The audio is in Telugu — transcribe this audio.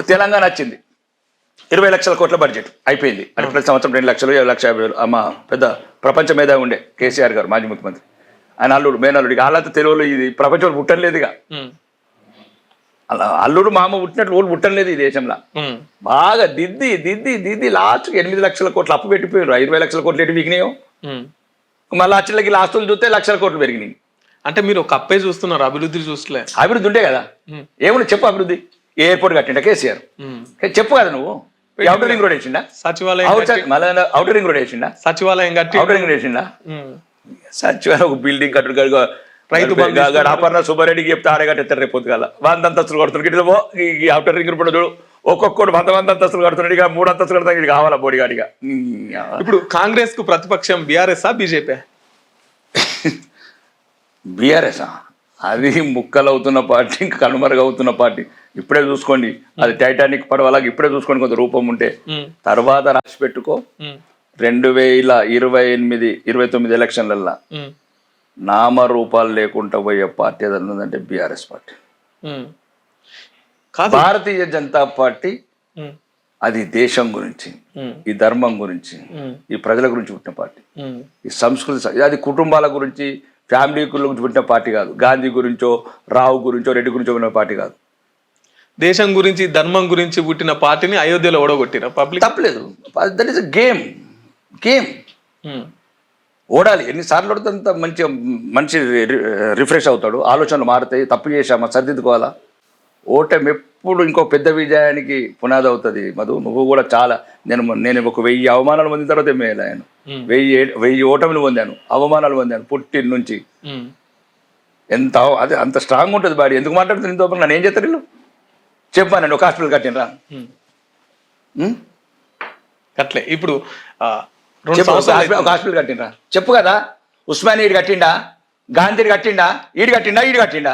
ఇప్పుడు తెలంగాణ వచ్చింది 20 లక్షల కోట్ల బడ్జెట్ అయిపోయింది. అంటే ప్రతి సంవత్సరం 2 లక్షలు 7,50,000 అమ్మ పెద్ద ప్రపంచ మేధావి ఉండే కేసీఆర్ గారు మాజీ ముఖ్యమంత్రి. ఆయన అల్లుడు మేనల్లుడికి వాళ్ళంతా తెలుగులో ఇది ప్రపంచంలో పుట్టలేదుగా. అలా అల్లుడు మామ పుట్టినట్లు వాళ్ళు పుట్టలేదు ఈ దేశంలో. బాగా దిద్ది దిద్ది దిద్ది లాస్ట్కి 8 లక్షల కోట్లు అప్పు పెట్టిపోయారు. 20 లక్షల కోట్లు ఎటు విగినాయో మళ్ళీ లక్షలకి ఆస్తులు చూస్తే లక్షల కోట్లు పెరిగినాయి. అంటే మీరు ఒక అప్పే చూస్తున్నారు, అభివృద్ధి చూస్తలే. అభివృద్ధి ఉంటే కదా ఏమన్నా చెప్పు. అభివృద్ధి ఏ ఎయిర్పోర్ట్ కట్టిండా కేసీఆర్? చెప్పు కదా నువ్వు. అవుటర్ రింగ్ రోడ్ వేసిండా? సచివాలయం అవుటర్ రింగ్ రోడ్ వేసిండా? సచివాలయం కట్టి అవుటర్ రింగ్ రోడ్ వేసిండా? సచివాలయం ఒక బిల్డింగ్ కట్టుడు రైతు అపర్ణ సుబ్బారెడ్డికి చెప్తే ఆడే కట్టేస్తారు రేపు పొద్దుగాల 100 అంతస్తులు కడుతున్నారు. ఇట్లా ఈ అవుటర్ రింగ్ రోడ్ చూడు ఒక్కొక్కడు 100 అంతస్తులు కడుతున్నాడు. ఇక 3 అంతస్తులు కడతాం ఇది కావాలా బోడిగాడిగా. ఇప్పుడు కాంగ్రెస్ కు ప్రతిపక్షం బీఆర్ఎస్ బీజేపీ? బీఆర్ఎస్ అది ముక్కలవుతున్న పార్టీ, ఇంకా కనుమరుగవుతున్న పార్టీ. ఇప్పుడే చూసుకోండి, అది టైటానిక్ పడవలాగా ఇప్పుడే చూసుకోండి. కొంత రూపం ఉంటే తర్వాత రాసి పెట్టుకో. 2028, 29 ఎలక్షన్లల్లా నామరూపాలు లేకుండా పోయే పార్టీ ఏదైనా ఉందంటే BRS party. Bharatiya Janata party అది దేశం గురించి, ఈ ధర్మం గురించి, ఈ ప్రజల గురించి పుట్టిన పార్టీ. ఈ సంస్కృతి, అది కుటుంబాల గురించి, ఫ్యామిలీ గురించి పుట్టిన పార్టీ కాదు. గాంధీ గురించో, రావు గురించో, రెడ్డి గురించో ఉన్న పార్టీ కాదు. దేశం గురించి, ధర్మం గురించి పుట్టిన పార్టీని అయోధ్యలో ఓడగొట్టిన పబ్లిక్. తప్పలేదు. That is game. ఓడాలి. ఎన్నిసార్లు ఓడితే అంత మంచి రిఫ్రెష్ అవుతాడు, ఆలోచనలు మారుతాయి. తప్పు చేశామా సరిదిద్దుకోవాలా. ఓటమి ఎప్పుడు ఇంకో పెద్ద విజయానికి పునాది అవుతుంది. మధు, నువ్వు కూడా చాలా నేను ఒక 1000 అవమానాలు పొందిన తర్వాత మేలాను. 1000 ఓటమిలు పొందాను, అవమానాలు పొందాను పుట్టిన నుంచి. ఎంత అదే అంత స్ట్రాంగ్ ఉంటుంది బాడీ. ఎందుకు మాట్లాడుతుంది ఇంత నన్ను ఏం చేస్తారు వీళ్ళు? చెప్పానండి ఒక హాస్పిటల్ కట్టినరా? అట్లే ఇప్పుడు ఒక హాస్పిటల్ కట్టినరా? చెప్పు కదా. ఉస్మానియా ఈడు కట్టిండా? గాంధీ కట్టిండా? ఈడు కట్టిండా?